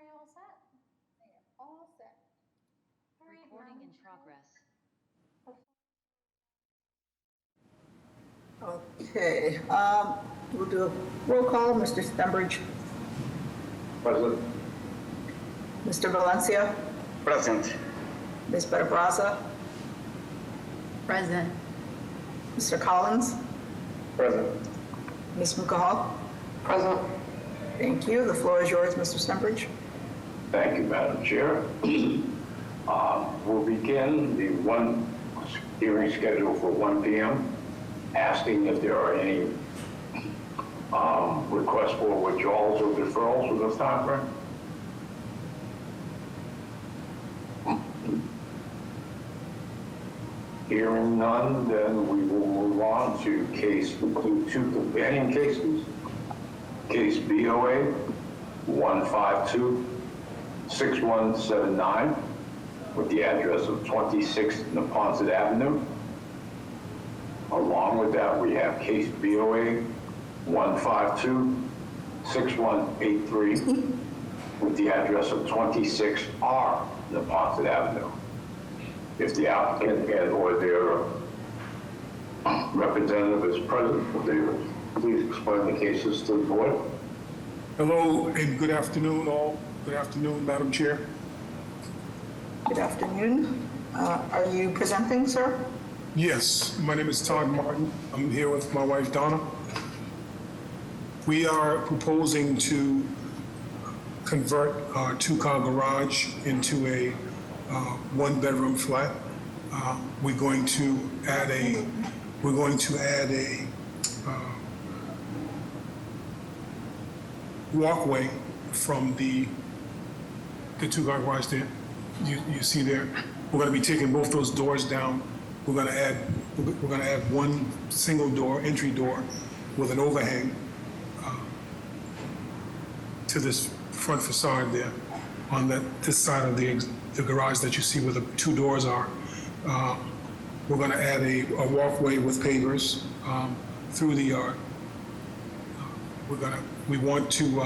you all set? All set. All right, Recording in Madam progress. Okay, we'll do a roll call. Mr. Stenbridge, Present. Mr. Valencia, Present. Ms. Benabraza, Present. Mr. Collins, Present. Ms. Mukahal. Present. Thank you. The floor is yours, Mr. Stenbridge. Thank you, Madam Chair. We'll begin the one hearing scheduled for 1 p.m. Asking if there are any requests for withdrawals or deferrals for this time frame. Hearing none, then we will move on to two companion cases. Case BOA 152-6179 with the address of 26 Neponset Avenue. Along with that, we have case BOA 152-6183 with the address of 26R Neponset Avenue. If the applicant and or their representative is present, will they please explain the cases to the board? Hello and good afternoon all. Good afternoon, Madam Chair. Good afternoon. Are you presenting, sir? Yes, my name is Todd Martin. I'm here with my wife Donna. We are proposing to convert our two-car garage into a one-bedroom flat. We're going to add a walkway from the two-car garage there. You see there. We're going to be taking both those doors down. We're going to add one single door, entry door, with an overhang to this front facade there on this side of the garage that you see where the two doors are. We're going to add a walkway with pavers through the yard. We want to,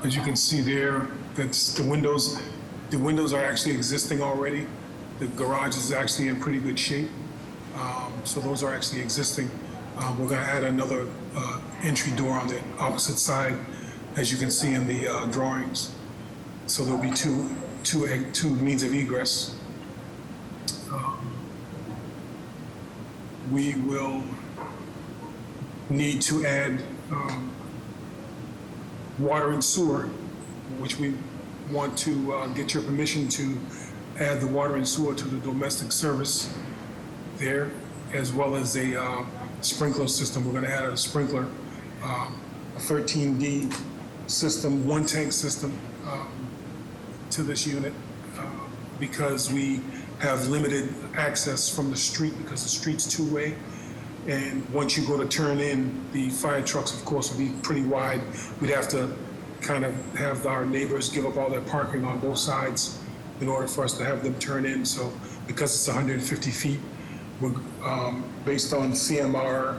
as you can see there, that's the windows are actually existing already. The garage is actually in pretty good shape. So those are actually existing. We're going to add another entry door on the opposite side, as you can see in the drawings. So there'll be two means of egress. We will need to add water and sewer, which we want to get your permission to add the water and sewer to the domestic service there, as well as a sprinkler system. We're going to add a sprinkler, a 13D system, one tank system to this unit because we have limited access from the street because the street's two-way. And once you go to turn in, the fire trucks, of course, will be pretty wide. We'd have to kind of have our neighbors give up all their parking on both sides in order for us to have them turn in. So because it's 150 feet, we're based on CMR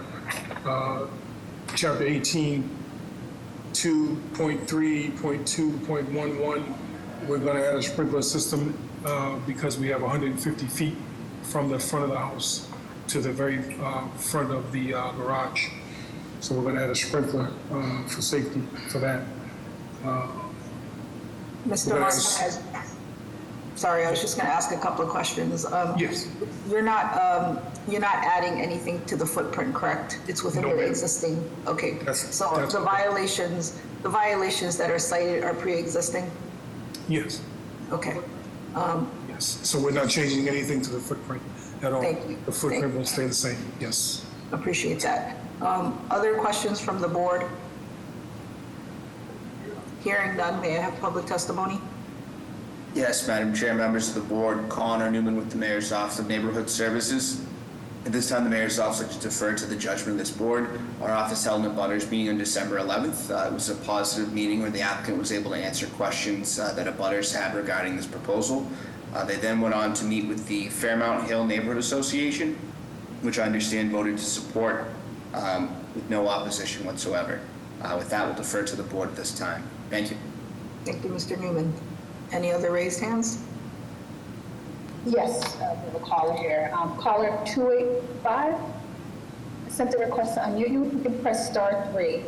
Chapter 18, 2.3.2.11, we're going to add a sprinkler system because we have 150 feet from the front of the house to the very front of the garage. So we're going to add a sprinkler for safety for that. Mr. Martin, sorry, I was just going to ask a couple of questions. Yes. You're not adding anything to the footprint, correct? It's within No, the ma'am. existing. Okay. That's the correct. violations that are cited are pre-existing. Yes. Okay. Yes. So we're not changing anything to the footprint at all. Thank you. The footprint will stay the same. Yes. Appreciate that. Other questions from the board? Hearing none, may I have public testimony? Yes, Madam Chair, members of the board, Connor Newman with the Mayor's Office of Neighborhood Services. At this time, the Mayor's Office would like to defer to the judgment of this board. Our office held an abutters meeting on December 11th. It was a positive meeting where the applicant was able to answer questions that abutters had regarding this proposal. They then went on to meet with the Fairmount Hill Neighborhood Association, which I understand voted to support with no opposition whatsoever. With that, we'll defer to the board at this time. Thank you. Thank you, Mr. Newman. Any other raised hands? Yes, we have a caller here. Caller 285, I sent a request to unmute you. You can press star 3.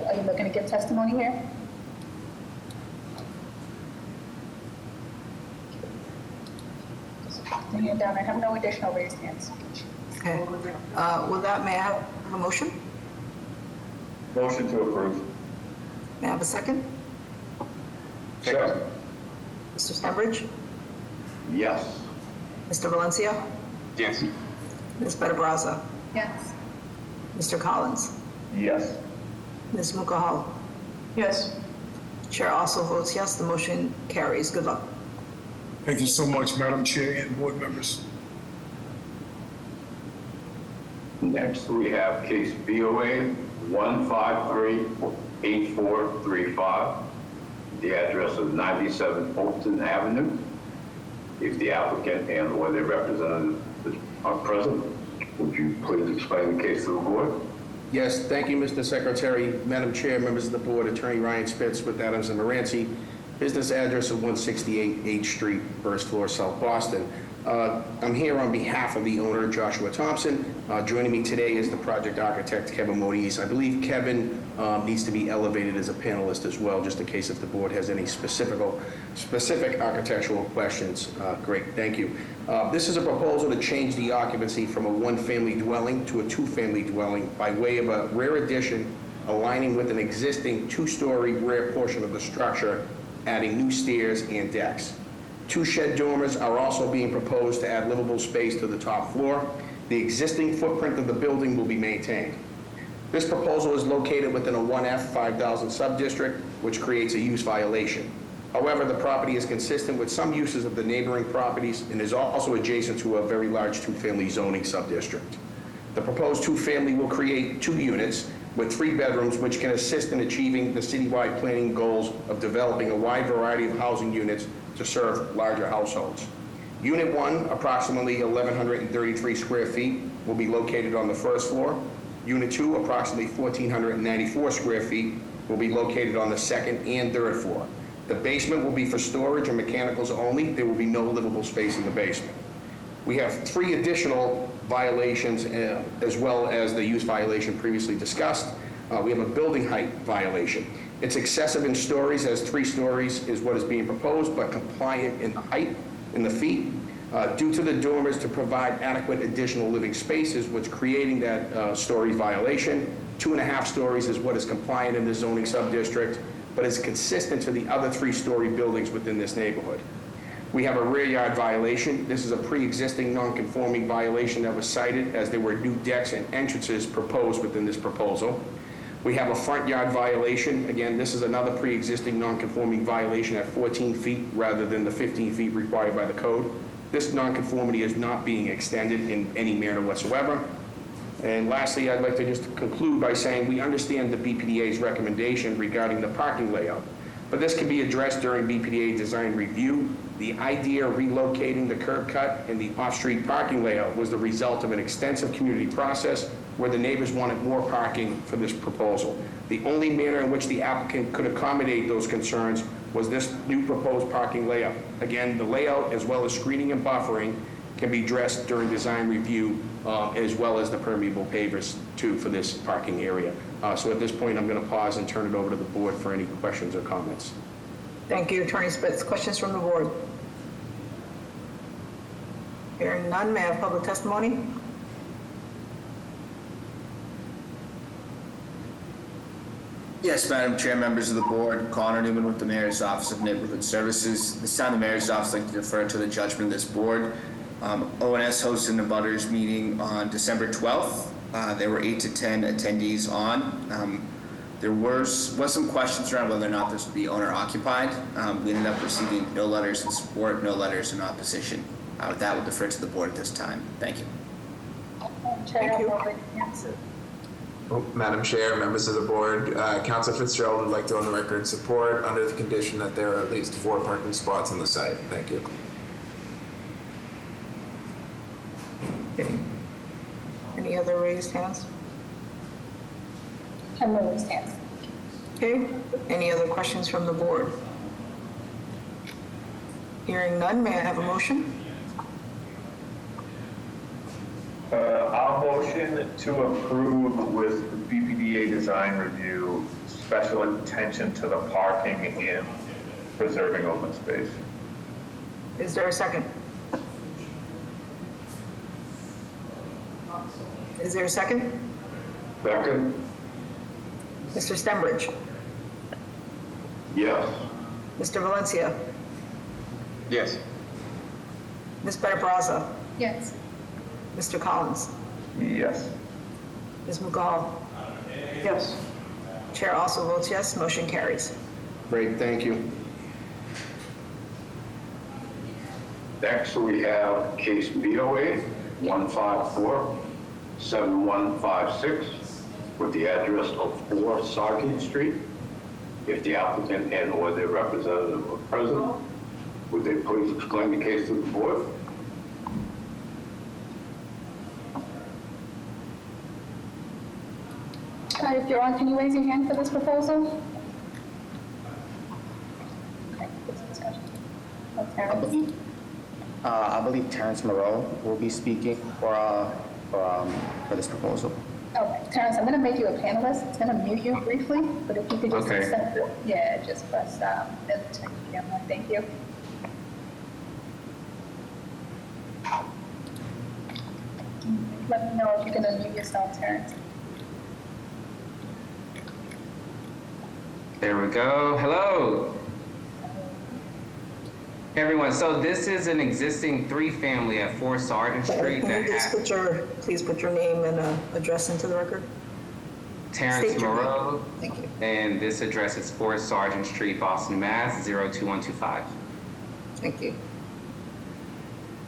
Are you looking to give testimony here? Just put the hand down. I have no additional raised hands. Okay. With that, may I have a motion? Motion to approve. May I have a second? Second. Mr. Stenbridge? Yes. Mr. Valencia? Yes. Ms. Benabraza? Yes. Mr. Collins? Yes. Ms. Mukahal? Yes. Chair also votes yes, the motion carries. Good luck. Thank you so much, Madam Chair and board members. Next, we have case BOA 1538435, the address of 97 Fulton Avenue. If the applicant and/or their representative are present, would you please explain the case to the board? Yes, thank you, Mr. Secretary. Madam Chair, members of the board, Attorney Ryan Spitz with Adams and Moranci, business address of 168 H Street, first floor, South Boston. I'm here on behalf of the owner, Joshua Thompson. Joining me today is the project architect, Kevin Moniz. I believe Kevin needs to be elevated as a panelist as well, just in case if the board has any specific architectural questions. Great, thank you. This is a proposal to change the occupancy from a one-family dwelling to a two-family dwelling by way of a rear addition aligning with an existing two-story rear portion of the structure, adding new stairs and decks. 2 shed dormers are also being proposed to add livable space to the top floor. The existing footprint of the building will be maintained. This proposal is located within a 1F 5,000 subdistrict, which creates a use violation. However, the property is consistent with some uses of the neighboring properties and is also adjacent to a very large 2-family zoning subdistrict. The proposed 2-family will create 2 units with 3 bedrooms, which can assist in achieving the citywide planning goals of developing a wide variety of housing units to serve larger households. Unit 1, approximately 1,133 square feet, will be located on the first floor. Unit 2, approximately 1,494 square feet, will be located on the second and third floor. The basement will be for storage and mechanicals only. There will be no livable space in the basement. We have 3 additional violations, as well as the use violation previously discussed. We have a building height violation. It's excessive in stories, as 3 stories is what is being proposed, but compliant in the height, in the feet, due to the dormers to provide adequate additional living spaces, which creating that story violation. 2.5 stories is what is compliant in the zoning subdistrict, but is consistent to the other 3-story buildings within this neighborhood. We have a rear yard violation. This is a pre-existing non-conforming violation that was cited, as there were new decks and entrances proposed within this proposal. We have a front yard violation. Again, this is another pre-existing non-conforming violation at 14 feet rather than the 15 feet required by the code. This non-conformity is not being extended in any manner whatsoever. And lastly, I'd like to just conclude by saying we understand the BPDA's recommendation regarding the parking layout, but this can be addressed during BPDA design review. The idea of relocating the curb cut and the off-street parking layout was the result of an extensive community process where the neighbors wanted more parking for this proposal. The only manner in which the applicant could accommodate those concerns was this new proposed parking layout. Again, the layout, as well as screening and buffering, can be addressed during design review, as well as the permeable pavers too for this parking area. So at this point, I'm going to pause and turn it over to the board for any questions or comments. Thank you, Attorney Spitz. Questions from the board? Hearing none, may I have public testimony? Yes, Madam Chair, members of the board, Connor Newman with the Mayor's Office of Neighborhood Services. This time, the Mayor's Office would like to defer to the judgment of this board. ONS hosted a butters meeting on December 12th. There were 8 to 10 attendees on. There was some questions around whether or not this would be owner occupied. We ended up receiving no letters in support, no letters in opposition. With that, we'll defer to the board at this time. Thank you. Chair, you. Madam Chair, members of the board, Councilor Fitzgerald would like to on the record support under the condition that there are at least 4 parking spots on the site. Thank you. Any other raised hands? Have no raised hands. Okay, any other questions from the board? Hearing none, may I have a motion? I'll motion to approve with the BPDA design review, special attention to the parking and preserving open space. Is there a second? Is there a second? Second? Mr. Stenbridge? Yes. Mr. Valencia? Yes. Ms. Benabraza? Yes. Mr. Collins? Yes. Ms. McGall? Yes. Chair also votes yes, motion carries. Great, thank you. Next, we have case BOA 154-7156 with the address of 4 Sargent Street. If the applicant and/or their representative are present, would they please explain the case to the board? If you're on, can you raise your hand for this proposal? Okay, this discussion. Oh, Terrence. I believe Terrence Moreau will be speaking for this proposal. Okay, Terrence, I'm gonna make you a panelist. It's gonna mute you briefly, but if you could just Okay. accept it. Yeah, just press, camera. Thank you. Let me know if you can unmute yourself, Terrence. There we go. Hello. Hey everyone, so this is an existing 3-family at 4 Sargent Street Can that you just has please put your name and address into the record? Terrence State your name. Moreau, Thank you. and this address is 4 Sargent Street, Boston, Mass. 02125. Thank you.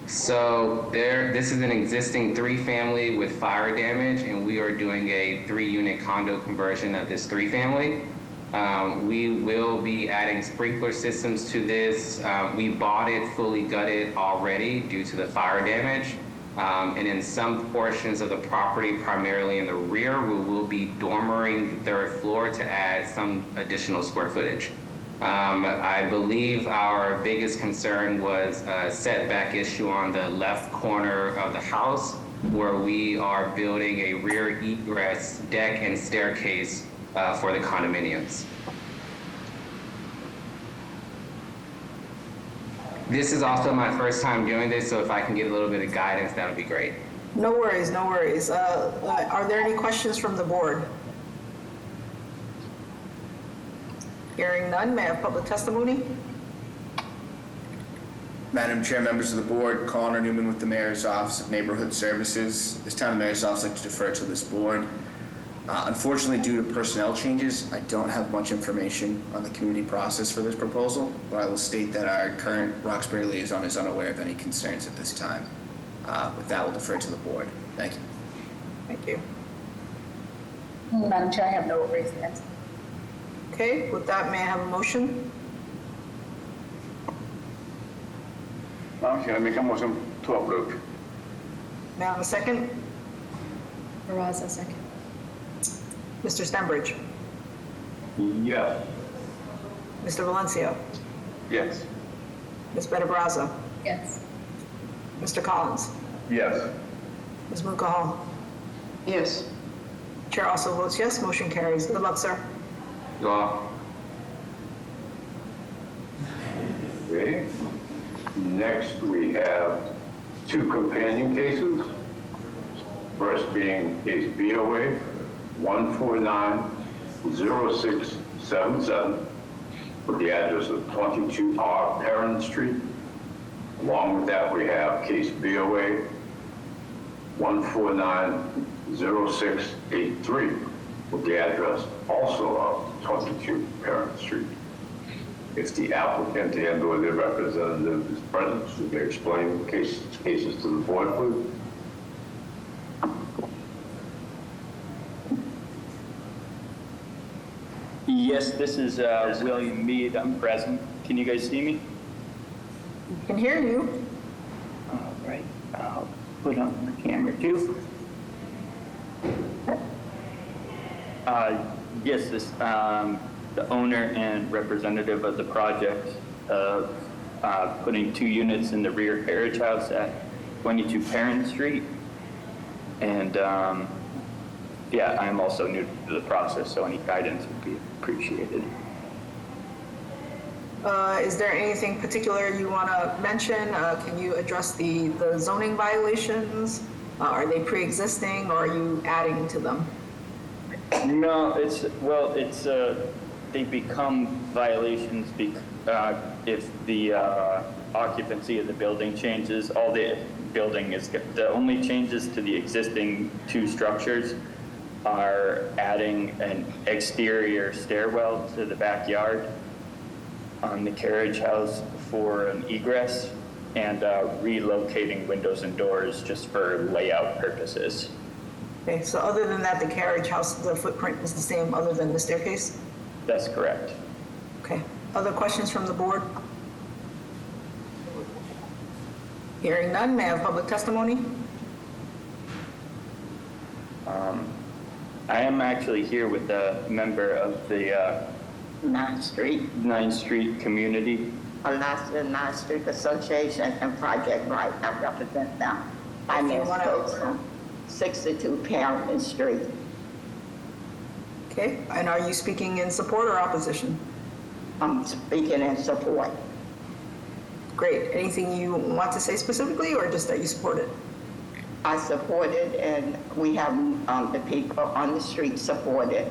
So this is an existing 3-family with fire damage, and we are doing a 3-unit condo conversion of this 3-family. We will be adding sprinkler systems to this. We bought it fully gutted already due to the fire damage. And in some portions of the property, primarily in the rear, we will be dormering the 3rd floor to add some additional square footage. I believe our biggest concern was a setback issue on the left corner of the house, where we are building a rear egress deck and staircase for the condominiums. This is also my first time doing this, so if I can get a little bit of guidance, that would be great. No worries, no worries. Are there any questions from the board? Hearing none, may I have public testimony? Madam Chair, members of the board, Connor Newman with the Mayor's Office of Neighborhood Services. This time, the Mayor's Office would like to defer to this board. Unfortunately, due to personnel changes, I don't have much information on the community process for this proposal, but I will state that our current Roxbury liaison is unaware of any concerns at this time. With that, we'll defer to the board. Thank you. Thank you. Madam Chair, I have no raised hands. Okay, with that, may I have a motion? Can I make a motion to approve? May I have a second? Baraza, second. Mr. Stenbridge? Yes. Mr. Valencia? Yes. Ms. Benabraza? Yes. Mr. Collins? Yes. Ms. Mukahal? Yes. Chair also votes yes, motion carries. Good luck, sir. You all. Okay. Next, we have 2 companion cases. First being case BOA 149-0677 with the address of 22R Perrin Street. Along with that, we have case BOA 149-0683 with the address also of 22 Perrin Street. If the applicant and/or their representative is present, should they explain the cases to the board, please? Yes, this is William Mead. I'm present. Can you guys see me? Can hear you. All right. I'll put on the camera too. Yes, the owner and representative of the project of putting 2 units in the rear carriage house at 22 Parent Street. And yeah, I'm also new to the process, so any guidance would be appreciated. Is there anything particular you want to mention? Can you address the zoning violations? Are they pre-existing or are you adding to them? No, they become violations if the occupancy of the building changes. All the only changes to the existing 2 structures are adding an exterior stairwell to the backyard on the carriage house for an egress and relocating windows and doors just for layout purposes. Okay, so other than that, the carriage house, the footprint is the same other than the staircase? That's correct. Okay. Other questions from the board? Hearing none, may I have public testimony? I am actually here with a member of the 9th Street, 9th Street community. Alaska 9th Street Association and Project Right. I represent them. My name is Coach, 62 Parent Street. Okay, and are you speaking in support or opposition? I'm speaking in support. Great. Anything you want to say specifically or just that you support it? I support it, and we have the people on the street support it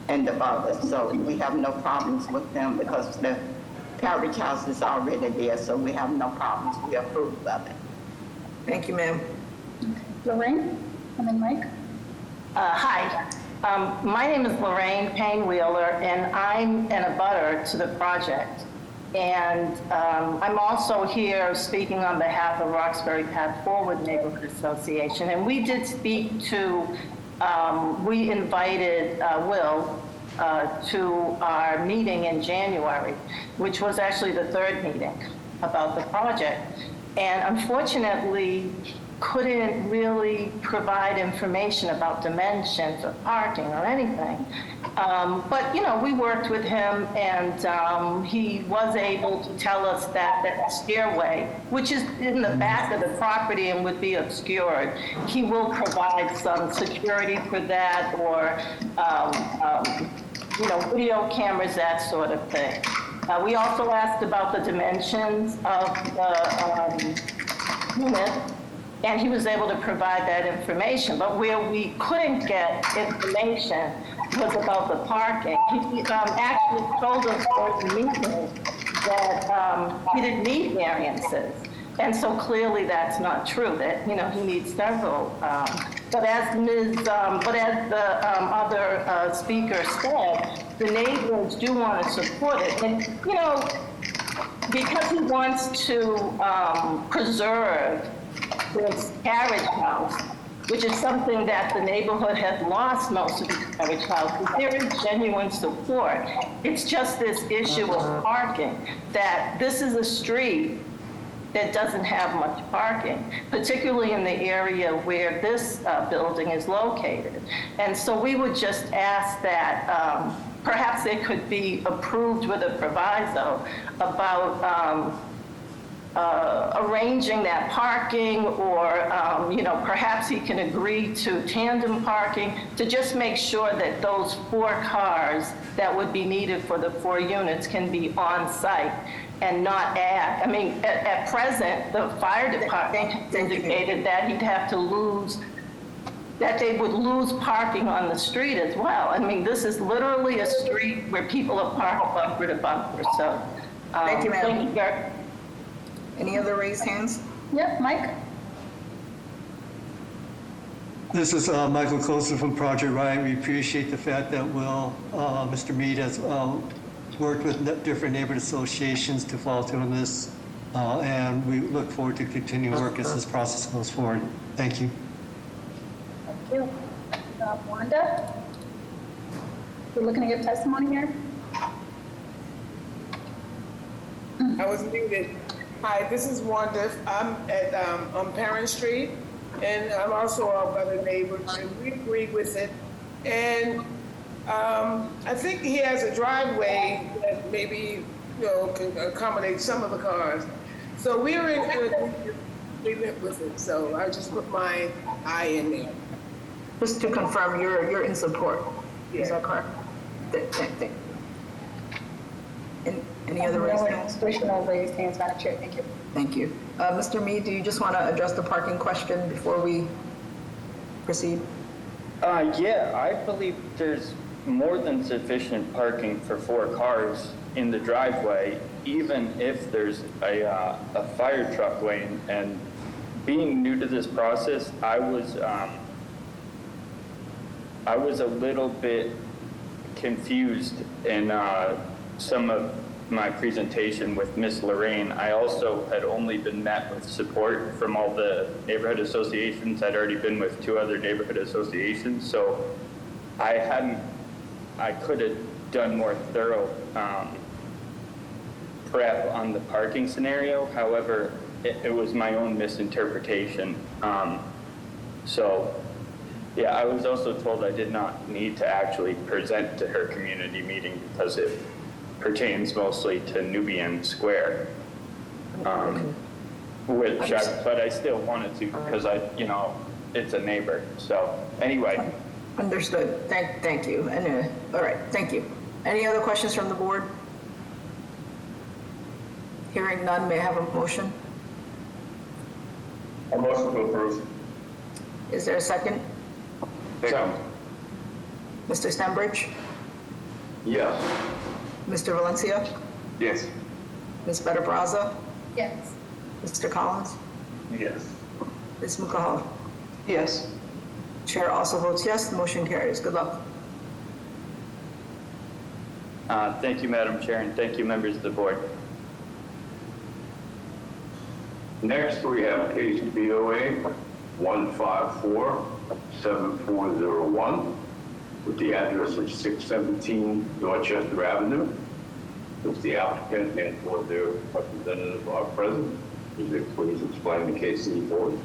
and the others. So we have no problems with them because the carriage house is already there, so we have no problems. We approve of it. Thank you, ma'am. Lorraine, and then Mike. Hi, my name is Lorraine Payne Wheeler, and I'm an abutter to the project. And I'm also here speaking on behalf of Roxbury Path Forward Neighborhood Association. And we did speak to, we invited Will to our meeting in January, which was actually the 3rd meeting about the project. And unfortunately, couldn't really provide information about dimensions or parking or anything. But, you know, we worked with him, and he was able to tell us that that stairway, which is in the back of the property and would be obscured, he will provide some security for that, or, you know, video cameras, that sort of thing. We also asked about the dimensions of the unit, and he was able to provide that information. But where we couldn't get information was about the parking. He actually told us during the meeting that he didn't need variances. And so clearly that's not true, that, you know, he needs several. But as the other speaker said, the neighbors do want to support it. And, you know, because he wants to preserve this carriage house, which is something that the neighborhood has lost most of the carriage houses. There is genuine support. It's just this issue of parking, that this is a street that doesn't have much parking, particularly in the area where this building is located. And so we would just ask that perhaps it could be approved with a proviso about arranging that parking, or, you know, perhaps he can agree to tandem parking to just make sure that those 4 cars that would be needed for the 4 units can be on site and not add. I mean, at present, the fire department indicated that he'd have to lose, that they would lose parking on the street as well. I mean, this is literally a street where people are parked bumper to bumper. So, Thank you, ma'am. thank you, Gert. Any other raised hands? Yep, Mike. This is Michael Coulson from Project Right. We appreciate the fact that Mr. Mead has worked with different neighborhood associations to follow through on this, and we look forward to continuing work as this process goes forward. Thank you. Thank you. Wanda? We're looking at your testimony here. I was muted. Hi, this is Wanda. I'm at on Parent Street, and I'm also a brother neighbor, and we agree with it. And I think he has a driveway that maybe, can accommodate some of the cars. So we're in agreement with it, so I just put my eye in there. Just to confirm, you're in support, is that correct? Any other raised hands? Additional raised hands, Madam Chair, thank you. Thank you. Mr. Mead, do you just want to address the parking question before we proceed? Yeah, I believe there's more than sufficient parking for 4 cars in the driveway, even if there's a fire truck lane. And being new to this process, I was a little bit confused in some of my presentation with Miss Lorraine. I also had only been met with support from all the neighborhood associations. I'd already been with 2 other neighborhood associations, so I could have done more thorough prep on the parking scenario. However, it was my own misinterpretation. So yeah, I was also told I did not need to actually present to her community meeting because it pertains mostly to Nubian Square. But I still wanted to because it's a neighbor. So anyway. Understood. Thank you. And all right, thank you. Any other questions from the board? Hearing none, may I have a motion? A motion to approve. Is there a second? Second. Mr. Stenbridge? Yes. Mr. Valencia? Yes. Ms. Better Brazza? Yes. Mr. Collins? Yes. Ms. McCall? Yes. Chair also votes yes, the motion carries. Good luck. Thank you, Madam Chair, and thank you, members of the board. Next, we have case BOA 1547401 with the address of 617 Dorchester Avenue. If the applicant and or their representative are present, would they please explain the case to the board?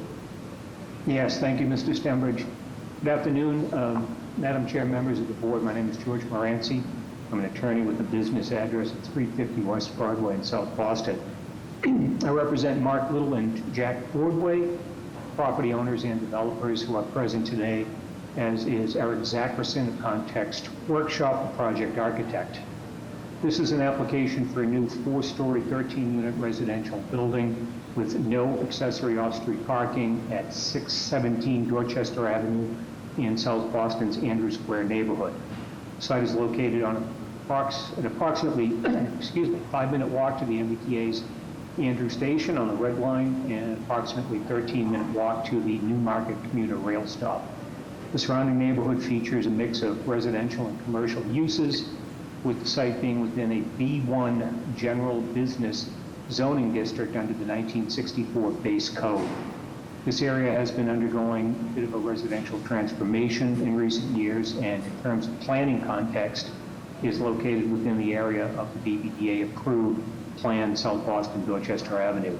Yes, thank you, Mr. Stenbridge. Good afternoon, Madam Chair, members of the board. My name is George Moranci. I'm an attorney with a business address at 350 West Broadway in South Boston. I represent Mark Little and Jack Ordway, property owners and developers who are present today, as is Eric Zackerson of Context Workshop, the project architect. This is an application for a new 4-story, 13-unit residential building with no accessory off-street parking at 617 Dorchester Avenue in South Boston's Andrew Square neighborhood. The site is located on an approximately 5-minute walk to the MBTA's Andrew Station on the Red Line and approximately 13-minute walk to the Newmarket commuter rail stop. The surrounding neighborhood features a mix of residential and commercial uses, with the site being within a B1 general business zoning district under the 1964 base code. This area has been undergoing a bit of a residential transformation in recent years, and in terms of planning context, is located within the area of the BBDA-approved planned South Boston Dorchester Avenue.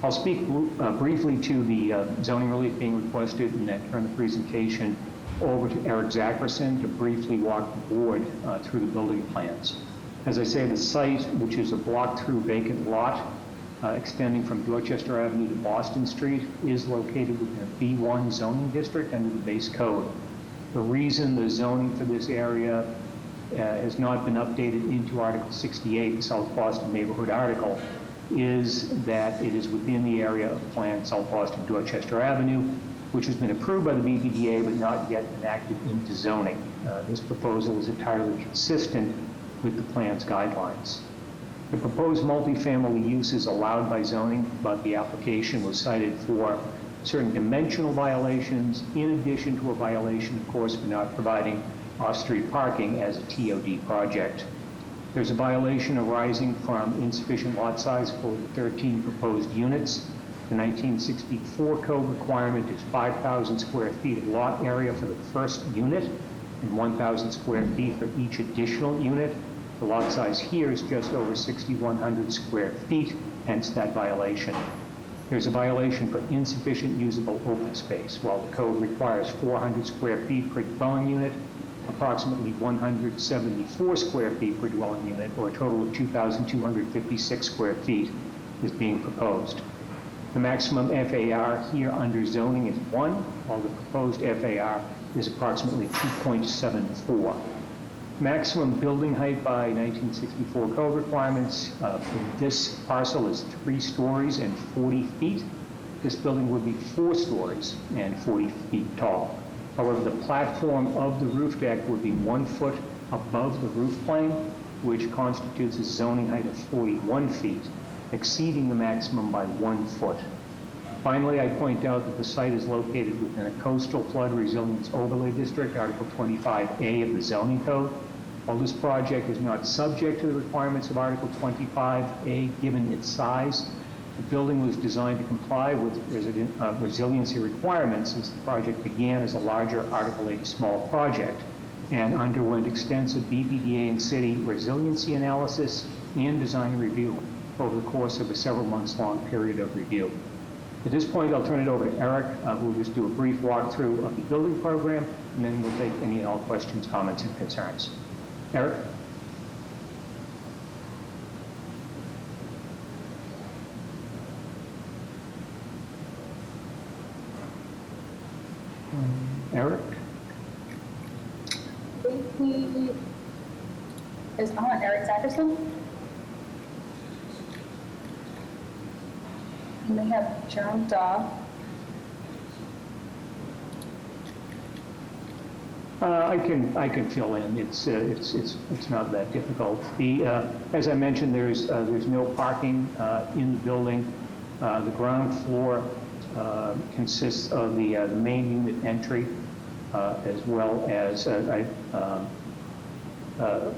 I'll speak briefly to the zoning relief being requested and then turn the presentation over to Eric Zackerson to briefly walk the board through the building plans. As I say, the site, which is a block-through vacant lot extending from Dorchester Avenue to Boston Street, is located within a B1 zoning district under the base code. The reason the zoning for this area has not been updated into Article 68, the South Boston Neighborhood Article, is that it is within the area of planned South Boston Dorchester Avenue, which has been approved by the BBDA but not yet enacted into zoning. This proposal is entirely consistent with the plan's guidelines. The proposed multifamily use is allowed by zoning, but the application was cited for certain dimensional violations, in addition to a violation, of course, for not providing off-street parking as a TOD project. There's a violation arising from insufficient lot size for the 13 proposed units. The 1964 code requirement is 5,000 square feet of lot area for the first unit and 1,000 square feet for each additional unit. The lot size here is just over 6,100 square feet, hence that violation. There's a violation for insufficient usable open space. While the code requires 400 square feet per dwelling unit, approximately 174 square feet per dwelling unit, or a total of 2,256 square feet is being proposed. The maximum FAR here under zoning is 1, while the proposed FAR is approximately 2.74. Maximum building height by 1964 code requirements for this parcel is 3 stories and 40 feet. This building would be 4 stories and 40 feet tall. However, the platform of the roof deck would be 1 foot above the roof plane, which constitutes a zoning height of 41 feet, exceeding the maximum by 1 foot. Finally, I point out that the site is located within a coastal flood resilience overlay district, Article 25A of the zoning code. While this project is not subject to the requirements of Article 25A, given its size, the building was designed to comply with resiliency requirements since the project began as a larger Article 8 small project and underwent extensive BPDA and city resiliency analysis and design review over the course of a several months long period of review. At this point, I'll turn it over to Eric, who will just do a brief walkthrough of the building program, and then we'll take any and all questions, comments, and concerns. Eric? Eric? He is on. Eric Zackerson. You may have jumped off. I can fill in. It's not that difficult. As I mentioned, there's no parking in the building. The ground floor consists of the main unit entry, as well as the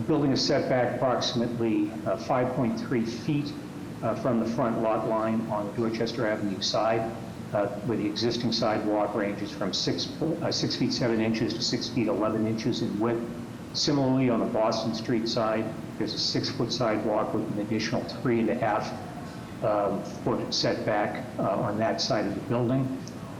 building is set back approximately 5.3 feet from the front lot line on the Dorchester Avenue side, where the existing sidewalk ranges from 6 feet 7 inches to 6 feet 11 inches in width. Similarly, on the Boston Street side, there's a 6-foot sidewalk with an additional 3.5 foot setback on that side of the building.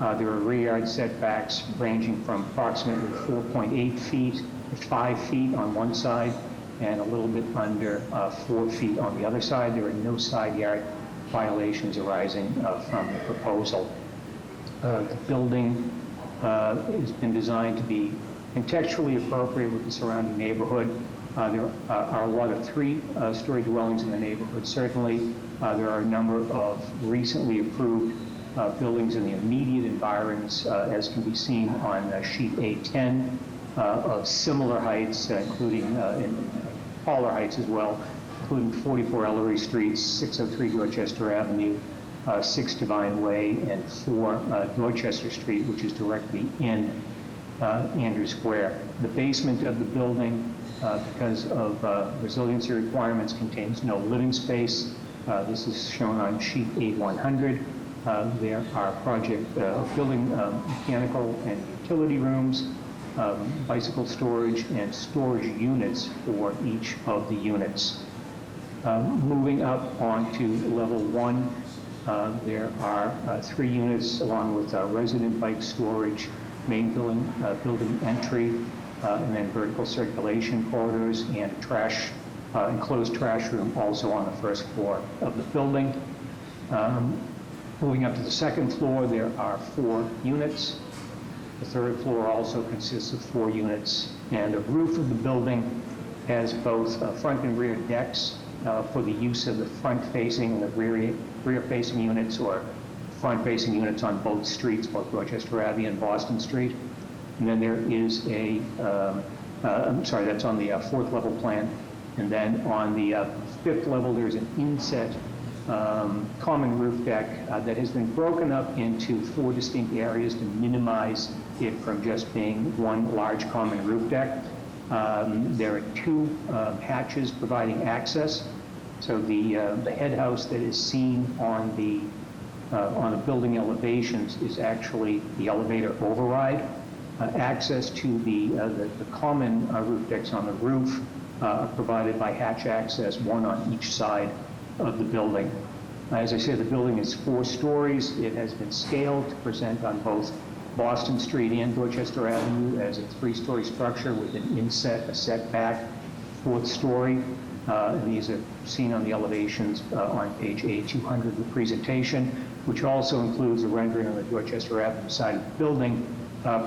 There are rear yard setbacks ranging from approximately 4.8 feet to 5 feet on one side and a little bit under 4 feet on the other side. There are no side yard violations arising from the proposal. The building has been designed to be contextually appropriate with the surrounding neighborhood. There are a lot of 3-story dwellings in the neighborhood. Certainly, there are a number of recently approved buildings in the immediate environs, as can be seen on sheet A10, of similar heights, including in taller heights as well, including 44 Ellery Street, 603 Dorchester Avenue, 6 Divine Way, and 4 Dorchester Street, which is directly in Andrews Square. The basement of the building, because of resiliency requirements, contains no living space. This is shown on sheet A100. There are building mechanical and utility rooms, bicycle storage, and storage units for each of the units. Moving up onto level 1, there are 3 units along with resident bike storage, main building entry, and then vertical circulation corridors and enclosed trash room also on the first floor of the building. Moving up to the second floor, there are 4 units. The third floor also consists of 4 units, and the roof of the building has both front and rear decks for the use of the front-facing and the rear-facing units, or front-facing units on both streets, both Dorchester Avenue and Boston Street. And then there is that's on the 4th level plan. And then on the 5th level, there's an inset common roof deck that has been broken up into 4 distinct areas to minimize it from just being one large common roof deck. There are 2 hatches providing access. So the head house that is seen on the building elevations is actually the elevator override. Access to the common roof decks on the roof are provided by hatch access, 1 on each side of the building. As I said, the building is 4 stories. It has been scaled to present on both Boston Street and Dorchester Avenue as a 3-story structure with an inset, a setback, 4th story. These are seen on the elevations on page A200 of the presentation, which also includes a rendering on the Dorchester Avenue side of the building,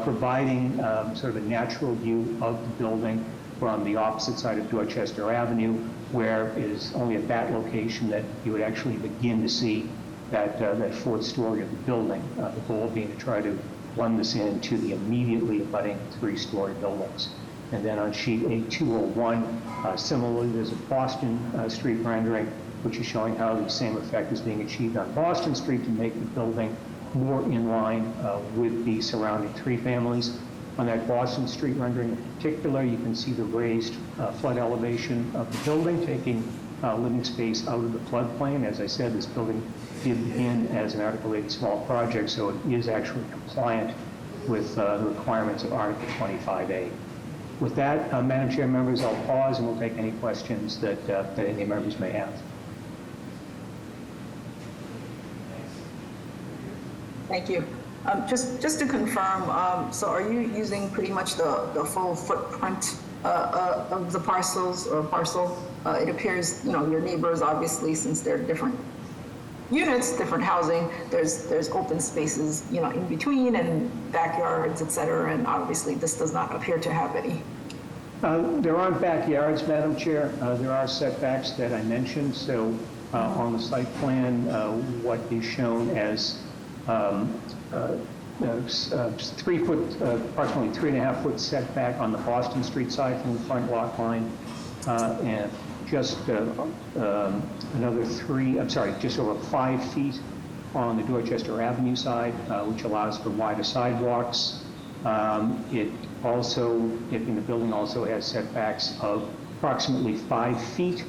providing sort of a natural view of the building from the opposite side of Dorchester Avenue, where it is only at that location that you would actually begin to see that 4th story of the building, the goal being to try to blend this into the immediately abutting 3-story buildings. And then on sheet A201, similarly, there's a Boston Street rendering, which is showing how the same effect is being achieved on Boston Street to make the building more in line with the surrounding 3 families. On that Boston Street rendering in particular, you can see the raised flood elevation of the building, taking living space out of the floodplain. As I said, this building did begin as an Article 8 small project, so it is actually compliant with the requirements of Article 25A. With that, Madam Chair, members, I'll pause and we'll take any questions that any members may have. Thank you. Just to confirm, so are you using pretty much the full footprint of the parcels or parcel? It appears, your neighbors, obviously, since they're different units, different housing, there's open spaces, in between and backyards, et cetera, and obviously this does not appear to have any. There aren't backyards, Madam Chair. There are setbacks that I mentioned. So on the site plan, what is shown as 3 foot, approximately 3.5 foot setback on the Boston Street side from the front lot line, and just another just over 5 feet on the Dorchester Avenue side, which allows for wider sidewalks. The building also has setbacks of approximately 5 feet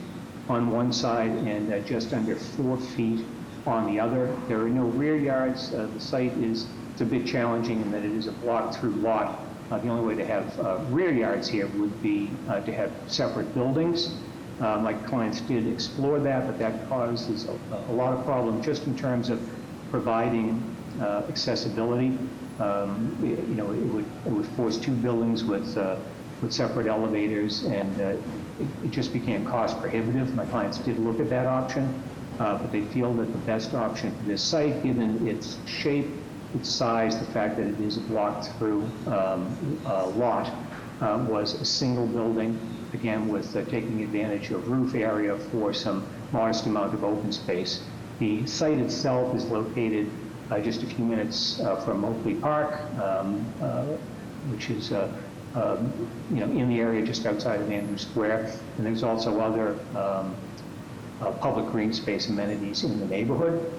on one side and just under 4 feet on the other. There are no rear yards. The site it's a bit challenging in that it is a block-through lot. The only way to have rear yards here would be to have separate buildings. My clients did explore that, but that causes a lot of problems just in terms of providing accessibility. It would force 2 buildings with separate elevators, and it just became cost prohibitive. My clients did look at that option, but they feel that the best option for this site, given its shape, its size, the fact that it is a block-through lot, was a single building, again with taking advantage of roof area for some modest amount of open space. The site itself is located just a few minutes from Oakley Park, which is in the area just outside of Andrew Square, and there's also other public green space amenities in the neighborhood.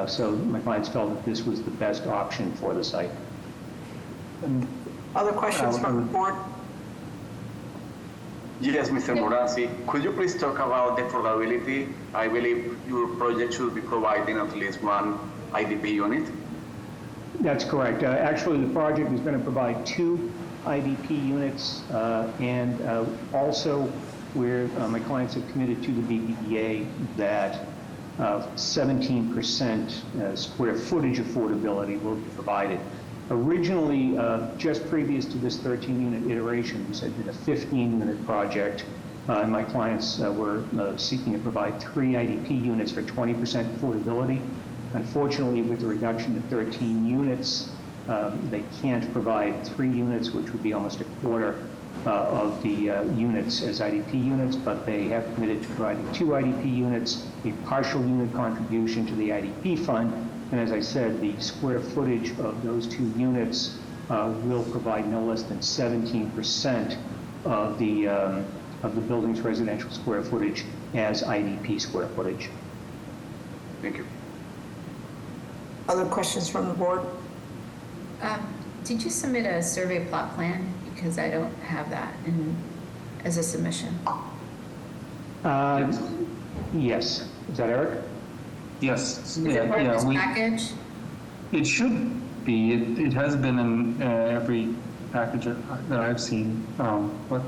So my clients felt that this was the best option for the site. Other questions from the board? Yes, Mr. Moranci, could you please talk about the affordability? I believe your project should be providing at least 1 IDP unit. That's correct. Actually, the project is going to provide 2 IDP units, and also where my clients have committed to the BPDA that 17% square footage affordability will be provided. Originally, just previous to this 13-unit iteration, this had been a 15-unit project, and my clients were seeking to provide 3 IDP units for 20% affordability. Unfortunately, with the reduction to 13 units, they can't provide 3 units, which would be almost a quarter of the units as IDP units, but they have committed to providing 2 IDP units, a partial unit contribution to the IDP fund, and as I said, the square footage of those 2 units will provide no less than 17% of the building's residential square footage as IDP square footage. Thank you. Other questions from the board? Did you submit a survey plot plan? Because I don't have that as a submission. Yes. Is that Eric? Yes. Is it part of this package? It should be. It has been in every package that I've seen, but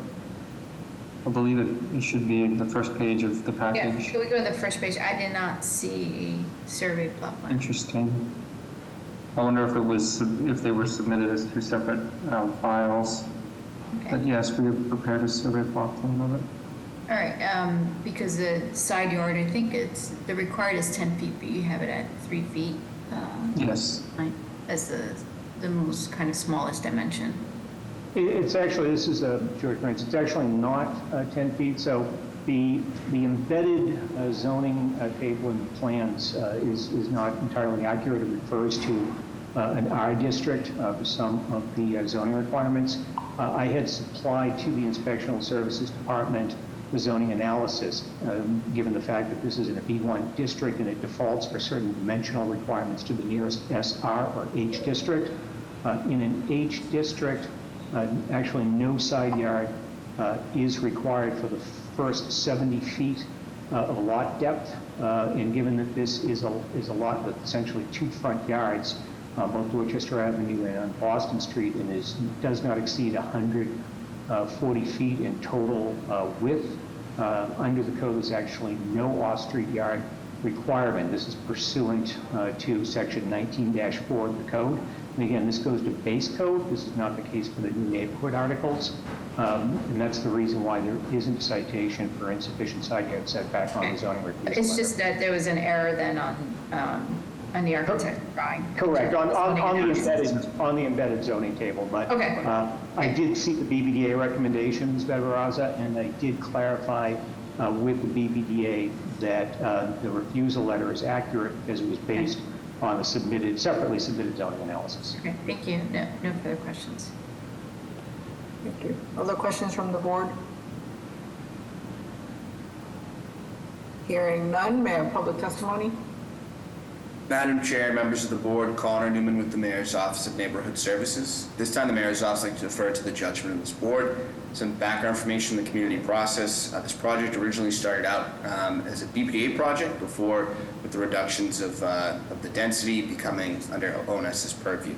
I believe it should be in the first page of the package. Yeah, can we go to the first page? I did not see a survey plot plan. Interesting. I wonder if if they were submitted as two separate files. But yes, we have prepared a survey plot plan of it. All right, because the side yard, I think the required is 10 feet, but you have it at 3 feet. Yes. Right, as the most kind of smallest dimension. It's actually, this is George Burns, it's actually not 10 feet, so the embedded zoning table in the plans is not entirely accurate. It refers to an R district for some of the zoning requirements. I had supplied to the Inspectional Services Department the zoning analysis, given the fact that this is in a B1 district and it defaults for certain dimensional requirements to the nearest SR or H district. In an H district, actually no side yard is required for the first 70 feet of lot depth. And given that this is a lot with essentially two front yards, both Dorchester Avenue and on Boston Street, and does not exceed 140 feet in total width. Under the code, there's actually no off-street yard requirement. This is pursuant to section 19-4 of the code. And again, this goes to base code. This is not the case for the new neighborhood articles. And that's the reason why there isn't citation for insufficient side yard setback on the zoning review. It's just that there was an error then on the architect drawing. Correct, on the embedded zoning table, but Okay. I did see the BBDA recommendations, Beveraza, and I did clarify with the BBDA that the refusal letter is accurate because it was based on a separately submitted zoning analysis. Okay, thank you. No further questions. Thank you. Other questions from the board? Hearing none, may I have public testimony? Madam Chair, members of the board, Connor Newman with the Mayor's Office of Neighborhood Services. This time, the Mayor's Office would like to defer to the judgment of this board. Some background information on the community process. This project originally started out as a BPA project before, with the reductions of the density becoming under ONS's purview.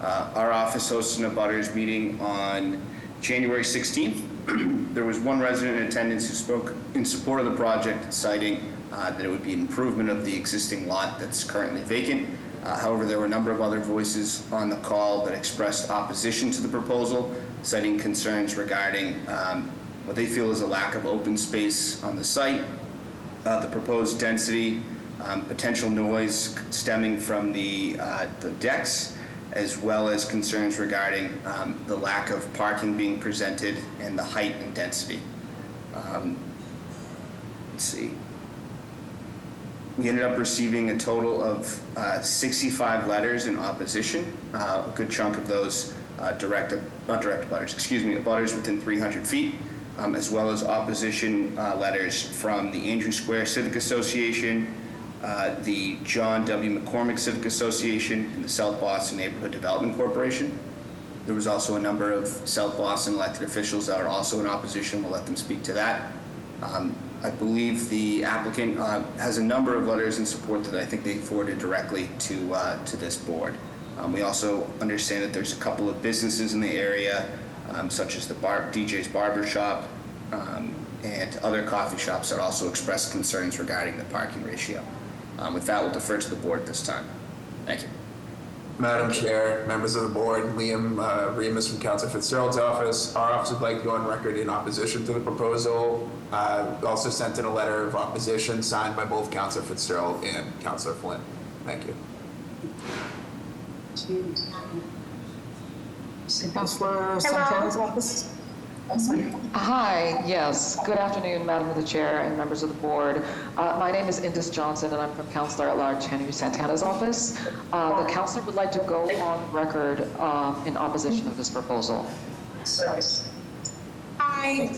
Our office hosted a butters meeting on January 16th. There was one resident in attendance who spoke in support of the project, citing that it would be an improvement of the existing lot that's currently vacant. However, there were a number of other voices on the call that expressed opposition to the proposal, citing concerns regarding what they feel is a lack of open space on the site, the proposed density, potential noise stemming from the decks, as well as concerns regarding the lack of parking being presented and the height and density. Let's see. We ended up receiving a total of 65 letters in opposition. A good chunk of those abutters within 300 feet, as well as opposition letters from the Andrew Square Civic Association, the John W. McCormick Civic Association, and the South Boston Neighborhood Development Corporation. There was also a number of South Boston elected officials that are also in opposition. We'll let them speak to that. I believe the applicant has a number of letters in support that I think they forwarded directly to this board. We also understand that there's a couple of businesses in the area, such as the DJ's Barber Shop and other coffee shops that also expressed concerns regarding the parking ratio. With that, we'll defer to the board at this time. Thank you. Madam Chair, members of the board, Liam Remus from Councilor Fitzgerald's office. Our office would like to go on record in opposition to the proposal. We also sent in a letter of opposition signed by both Councilor Fitzgerald and Councilor Flynn. Thank you. Councilor Santana's office. Hi, yes. Good afternoon, Madam the Chair and members of the board. My name is Indus Johnson, and I'm from Councilor at Large Henry Santana's office. The councilor would like to go on record in opposition of this proposal. Hi.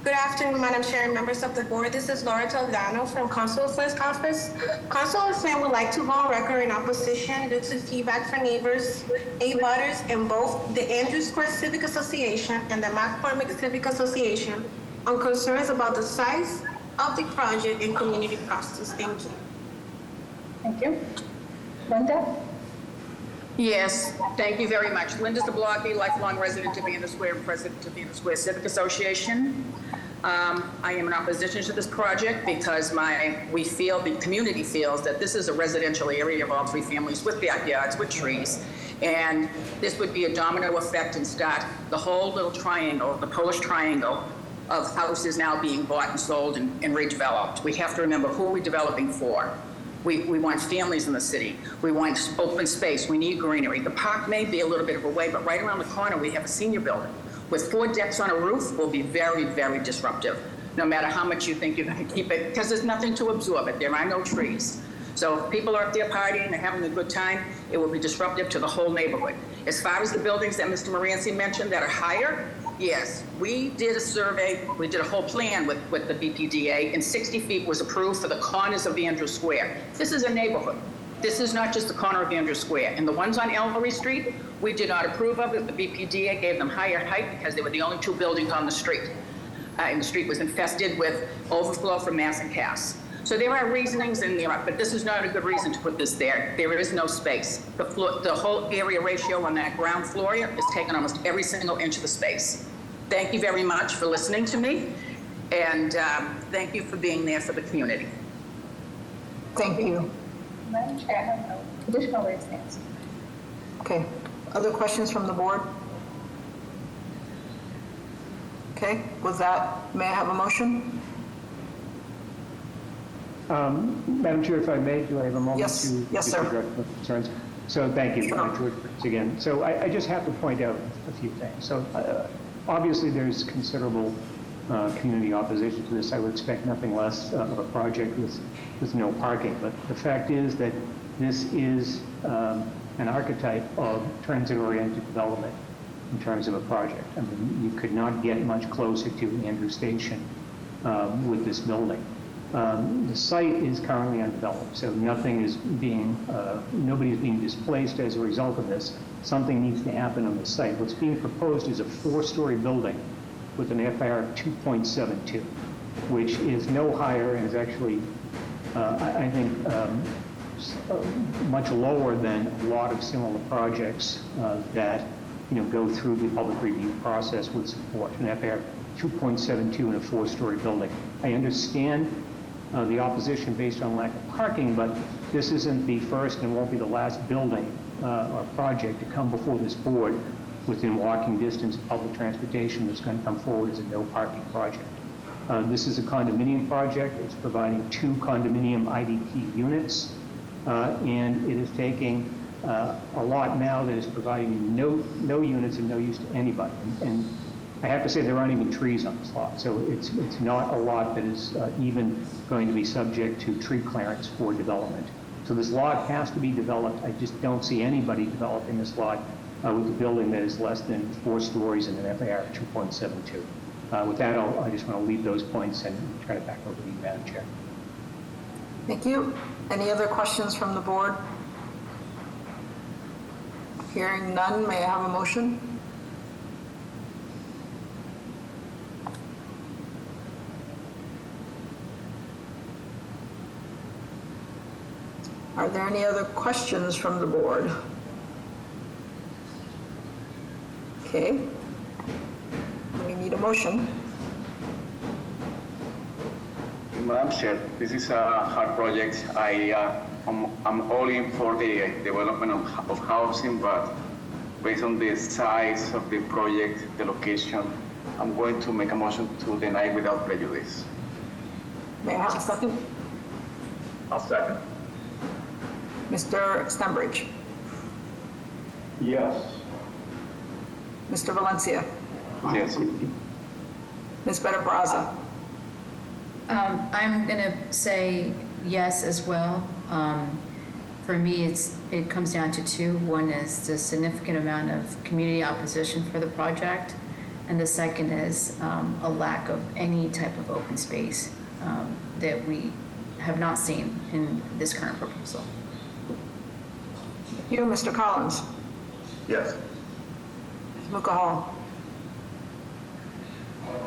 Good afternoon, Madam Chair and members of the board. This is Laura Toledano from Councilor Flynn's office. Councilor Flynn would like to go on record in opposition due to feedback from neighbors, abutters, in both the Andrew Square Civic Association and the McCormick Civic Association on concerns about the size of the project and community process. Thank you. Thank you. Linda? Yes, thank you very much. Linda Zablocki, lifelong resident of Vienna Square and president of Vienna Square Civic Association. I am in opposition to this project because the community feels that this is a residential area of all three families with backyards, with trees. And this would be a domino effect and start the whole little triangle, the Polish triangle of houses now being bought and sold and redeveloped. We have to remember who we're developing for. We want families in the city. We want open space. We need greenery. The park may be a little bit of a way, but right around the corner, we have a senior building. With 4 decks on a roof will be very, very disruptive, no matter how much you think you're going to keep it, because there's nothing to absorb it. There are no trees. So if people are up there partying and having a good time, it will be disruptive to the whole neighborhood. As far as the buildings that Mr. Moranci mentioned that are higher, yes, we did a survey, we did a whole plan with the BPDA, and 60 feet was approved for the corners of Andrews Square. This is a neighborhood. This is not just the corner of Andrews Square. And the ones on Elvery Street, we did not approve of it. The BPDA gave them higher height because they were the only 2 buildings on the street. And the street was infested with overflow from Mass and Cass. So there are reasonings in there, but this is not a good reason to put this there. There is no space. The whole area ratio on that ground floor is taking almost every single inch of the space. Thank you very much for listening to me, and thank you for being there for the community. Thank you. Madam Chair, I have no additional raised hands. Okay, other questions from the board? Okay, with that, may I have a motion? Madam Chair, if I may, do I have a moment Yes. to Yes, sir. address the concerns? So thank you, Sure. George, once again. So I just have to point out a few things. So obviously, there's considerable community opposition to this. I would expect nothing less of a project with no parking. But the fact is that this is an archetype of transit-oriented development in terms of a project. I mean, you could not get much closer to Andrews Station with this building. The site is currently undeveloped, so nobody's being displaced as a result of this. Something needs to happen on the site. What's being proposed is a 4-story building with an FAR of 2.72, which is no higher and is actually, I think, much lower than a lot of similar projects that go through the public review process would support. An FAR 2.72 in a 4-story building. I understand the opposition based on lack of parking, but this isn't the first and won't be the last building or project to come before this board within walking distance of public transportation that's going to come forward as a no parking project. This is a condominium project. It's providing 2 condominium IDP units, and it is taking a lot now that is providing no units and no use to anybody. And I have to say there aren't even trees on this lot, so it's not a lot that is even going to be subject to tree clearance for development. So this lot has to be developed. I just don't see anybody developing this lot with a building that is less than 4 stories and an FAR of 2.72. With that, I just want to leave those points and turn it back over to you, Madam Chair. Thank you. Any other questions from the board? Hearing none, may I have a motion? Are there any other questions from the board? Okay. We need a motion. Madam Chair, this is a hard project. I'm all in for the development of housing, but based on the size of the project, the location, I'm going to make a motion to deny without prejudice. May I have a second? I'll second. Mr. Stenbridge. Yes. Mr. Valencia. Yes. Ms. Better-Brazza. I'm going to say yes as well. For me, it comes down to 2. One is the significant amount of community opposition for the project, and the second is a lack of any type of open space that we have not seen in this current proposal. You, Mr. Collins. Yes. Ms. Mukahal.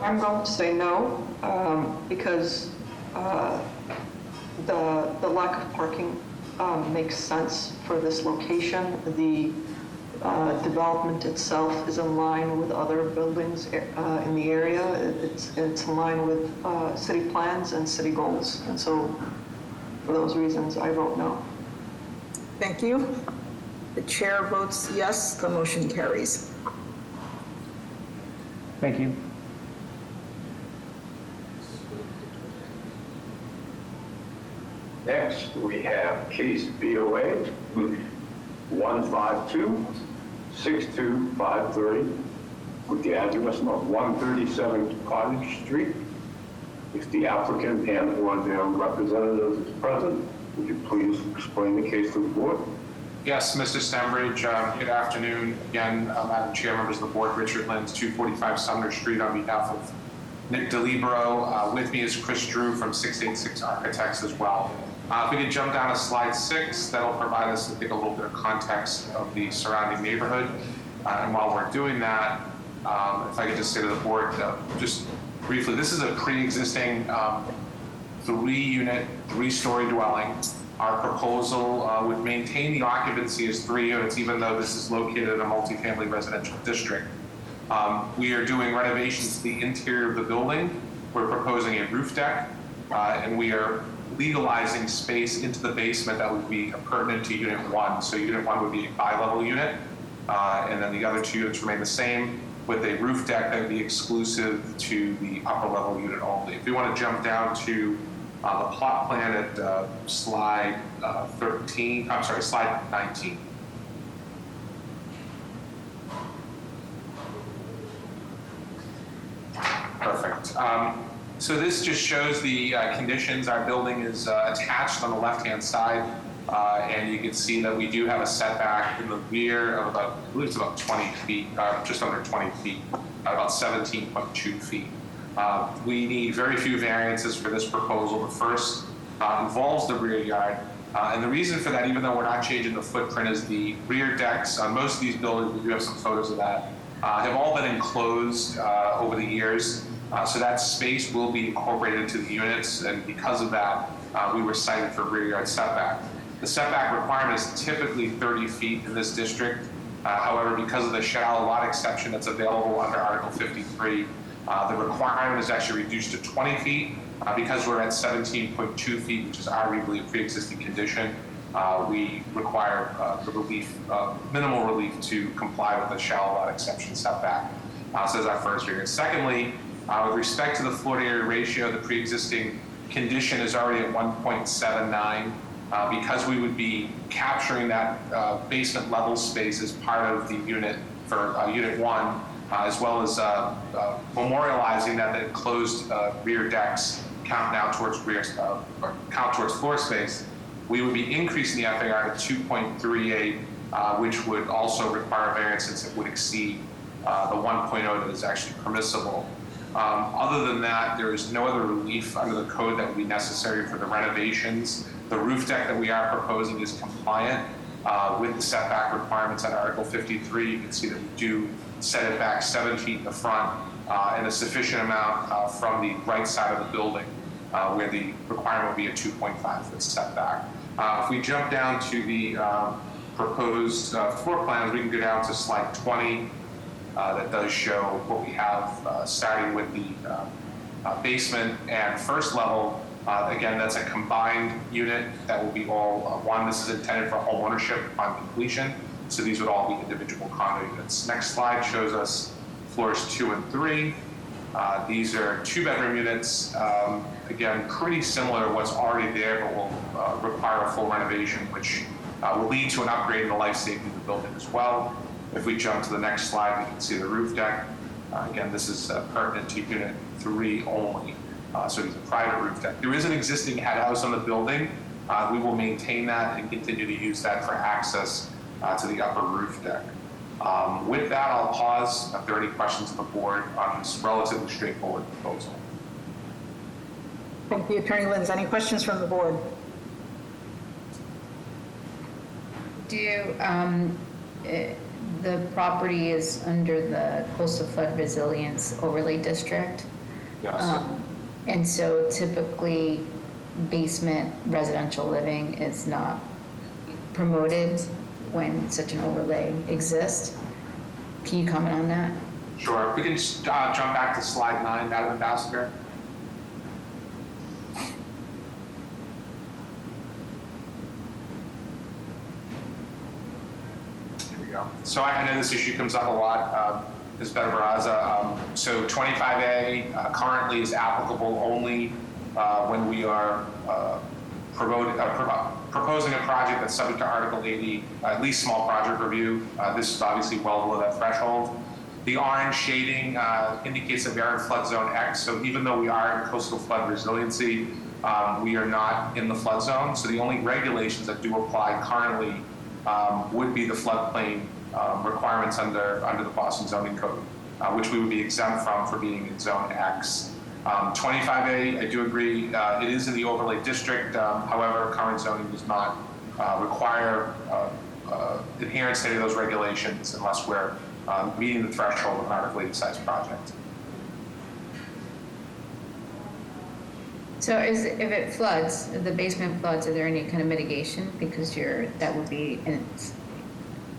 I'm going to say no, because the lack of parking makes sense for this location. The development itself is in line with other buildings in the area. It's in line with city plans and city goals. And so for those reasons, I vote no. Thank you. The chair votes yes, the motion carries. Thank you. Next, we have case BOA 152-62530 with the address of 137 Cottage Street. If the applicant and or their representative is present, would you please explain the case to the board? Yes, Mr. Stembridge, good afternoon. Again, Madam Chair, members of the board, Richard Lins, 245 Sumner Street on behalf of Nick DeLibero. With me is Chris Drew from 686 Architects as well. If we could jump down to slide 6, that'll provide us, I think, a little bit of context of the surrounding neighborhood. And while we're doing that, if I could just say to the board, just briefly, this is a pre-existing 3-unit, 3-story dwelling. Our proposal would maintain the occupancy as 3 units, even though this is located in a multifamily residential district. We are doing renovations to the interior of the building. We're proposing a roof deck, and we are legalizing space into the basement that would be pertinent to Unit 1. So Unit 1 would be a bi-level unit, and then the other 2 units remain the same, with a roof deck that would be exclusive to the upper level unit only. If you want to jump down to the plot plan at slide 19. Perfect. So this just shows the conditions. Our building is attached on the left-hand side, and you can see that we do have a setback in the rear of about, I believe it's about 20 feet, just under 20 feet, about 17.2 feet. We need very few variances for this proposal. The first involves the rear yard. And the reason for that, even though we're not changing the footprint, is the rear decks on most of these buildings, we do have some photos of that, have all been enclosed over the years. So that space will be incorporated into the units, and because of that, we were cited for rear yard setback. The setback requirement is typically 30 feet in this district. However, because of the shallow lot exception that's available under Article 53, the requirement is actually reduced to 20 feet. Because we're at 17.2 feet, which is arguably a pre-existing condition, we require the relief, minimal relief to comply with the shallow lot exception setback. So that's our first figure. Secondly, with respect to the floor to area ratio, the pre-existing condition is already at 1.79. Because we would be capturing that basement level space as part of the unit for Unit 1, as well as memorializing that the enclosed rear decks count now towards count towards floor space, we would be increasing the FAR to 2.38, which would also require variance since it would exceed the 1.0 that is actually permissible. Other than that, there is no other relief under the code that would be necessary for the renovations. The roof deck that we are proposing is compliant with the setback requirements under Article 53. You can see that we do set it back 7 feet in the front and a sufficient amount from the right side of the building where the requirement would be a 2.5-foot setback. If we jump down to the proposed floor plans, we can go down to slide 20. That does show what we have starting with the basement and first level. Again, that's a combined unit that will be all one. This is intended for home ownership upon completion. So these would all be individual condo units. Next slide shows us floors 2 and 3. These are 2-bedroom units. Again, pretty similar to what's already there, but will require a full renovation, which will lead to an upgrade in the life safety of the building as well. If we jump to the next slide, we can see the roof deck. Again, this is pertinent to Unit 3 only. So it's a private roof deck. There is an existing head house on the building. We will maintain that and continue to use that for access to the upper roof deck. With that, I'll pause if there are any questions of the board on this relatively straightforward proposal. Thank you, Attorney Lins. Any questions from the board? The property is under the Coastal Flood Resilience Overlay District. Yes. And so typically basement residential living is not promoted when such an overlay exists. Can you comment on that? Sure. We can just jump back to slide 9, Madam Ambassador. Here we go. So I know this issue comes up a lot, Ms. Betabaraza. So 25A currently is applicable only when we are proposing a project that's subject to Article 80, at least small project review. This is obviously well below that threshold. The orange shading indicates that we are in flood zone X, so even though we are in coastal flood resiliency, we are not in the flood zone. So the only regulations that do apply currently would be the floodplain requirements under the Boston zoning code, which we would be exempt from for being in zone X. 25A, I do agree, it is in the overlay district. However, current zoning does not require adherence to any of those regulations unless we're meeting the threshold of an Article 80 size project. So if it floods, if the basement floods, are there any kind of mitigation? Because that would be,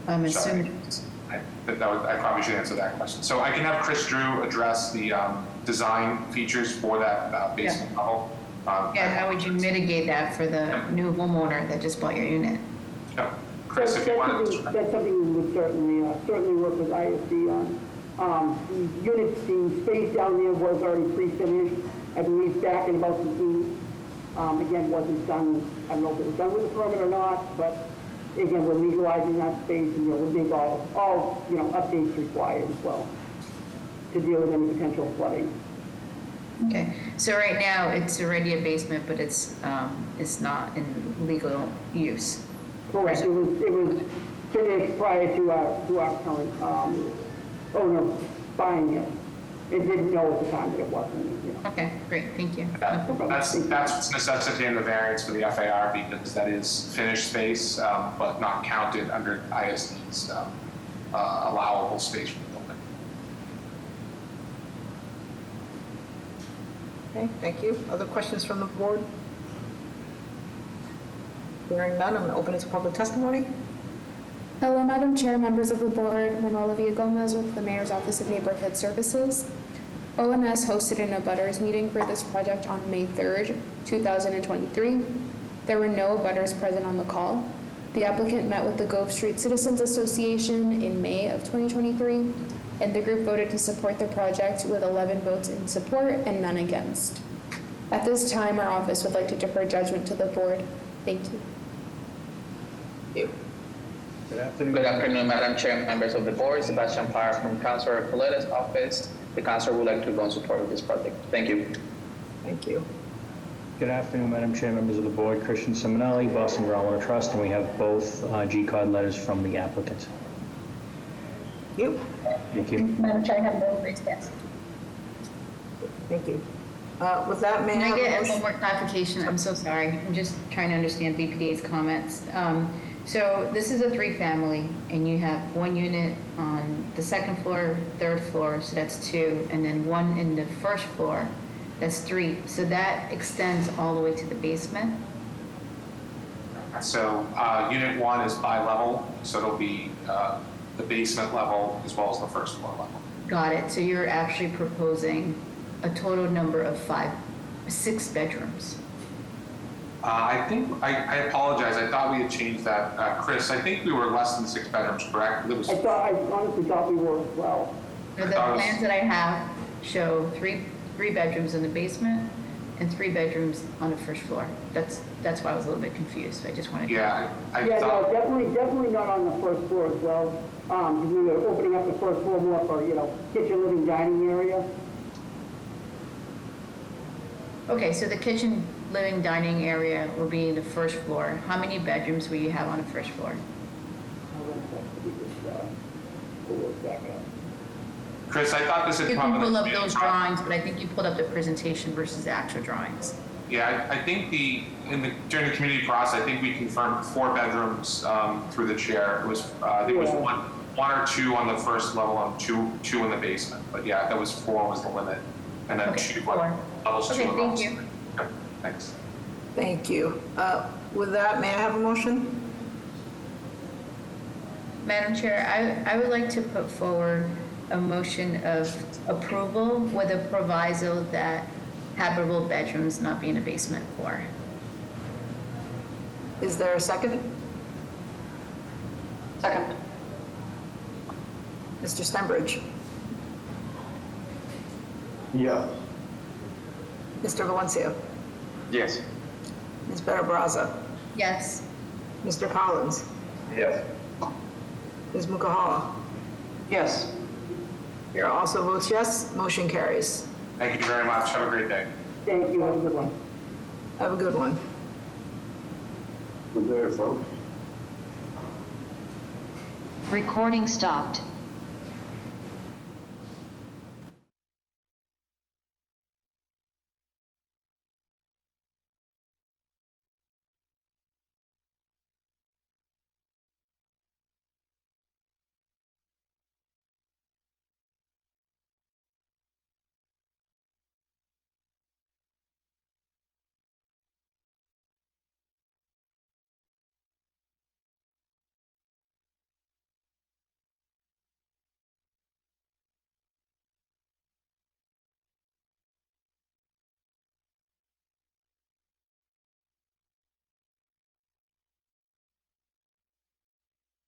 I'm assuming. I probably should answer that question. So I can have Chris Drew address the design features for that basement level. How would you mitigate that for the new homeowner that just bought your unit? Yeah. Chris, if you want to. That's something we would certainly work with ISD on. The units, the space down there was already pre-finished. I believe back in about the heat. Again, wasn't done, I don't know if it was done with a permit or not, but again, we're legalizing that space and we'll make all updates required as well to deal with any potential flooding. Okay, so right now it's already a basement, but it's not in legal use. Correct. It was finished prior to our current owner buying it. It didn't know at the time that it wasn't. Okay, great, thank you. That's what's necessitating the variance for the FAR because that is finished space, but not counted under ISD's allowable space for the building. Okay, thank you. Other questions from the board? Hearing none, I'm going to open it to public testimony. Hello, Madam Chair, members of the board. Manuela Villagomez with the Mayor's Office of Neighborhood Services. ONS hosted an abutters meeting for this project on May 3rd, 2023. There were no abutters present on the call. The applicant met with the Gove Street Citizens Association in May of 2023, and the group voted to support the project with 11 votes in support and none against. At this time, our office would like to defer judgment to the board. Thank you. Good afternoon, Madam Chair, members of the board. Sebastian Parra from Councilor Coletta's office. The councilor would like to go in support of this project. Thank you. Thank you. Good afternoon, Madam Chair, members of the board. Christian Simonelli, Boston Groundwater Trust, and we have both G-card letters from the applicant. Thank you. Thank you. Madam Chair, I have no raised hands. Thank you. With that, may Can I I get have one more clarification? I'm so sorry. I'm just trying to understand BPDA's comments. So this is a 3-family, and you have 1 unit on the 2nd floor, 3rd floor, so that's 2, and then 1 in the 1st floor, that's 3. So that extends all the way to the basement? So unit 1 is bi-level, so it'll be the basement level as well as the 1st floor level. Got it. So you're actually proposing a total number of 6 bedrooms? I think, I apologize, I thought we had changed that. Chris, I think we were less than 6 bedrooms, correct? I honestly thought we were as well. The plans that I have show 3 bedrooms in the basement and 3 bedrooms on the 1st floor. That's why I was a little bit confused. I just wanted to. Yeah, no, definitely not on the 1st floor as well. We were opening up the 1st floor more for, kitchen, living, dining area. Okay, so the kitchen, living, dining area will be in the 1st floor. How many bedrooms will you have on the 1st floor? Chris, I thought this had You come can in pull the up those drawings, but I think you pulled up the presentation versus the actual drawings. Yeah, I think during the community process, I think we confirmed 4 bedrooms through the chair. It was, I think it was one or 2 on the 1st level and two in the basement. But yeah, that was 4 was the limit. And then 2 on levels 2 and levels 3. Okay, thanks. Thank you. With that, may I have a motion? Madam Chair, I would like to put forward a motion of approval with a proviso that habitable bedrooms not be in a basement floor. Is there a second? Second. Mr. Stenbridge? Yes. Mr. Valencia? Yes. Ms. Better Brazza? Yes. Mr. Collins? Yes. Ms. Mukahala? Yes. Chair also votes yes, motion carries. Thank you very much. Have a great day. Thank you, have a good one. Have a good one. Good day, folks. Recording stopped.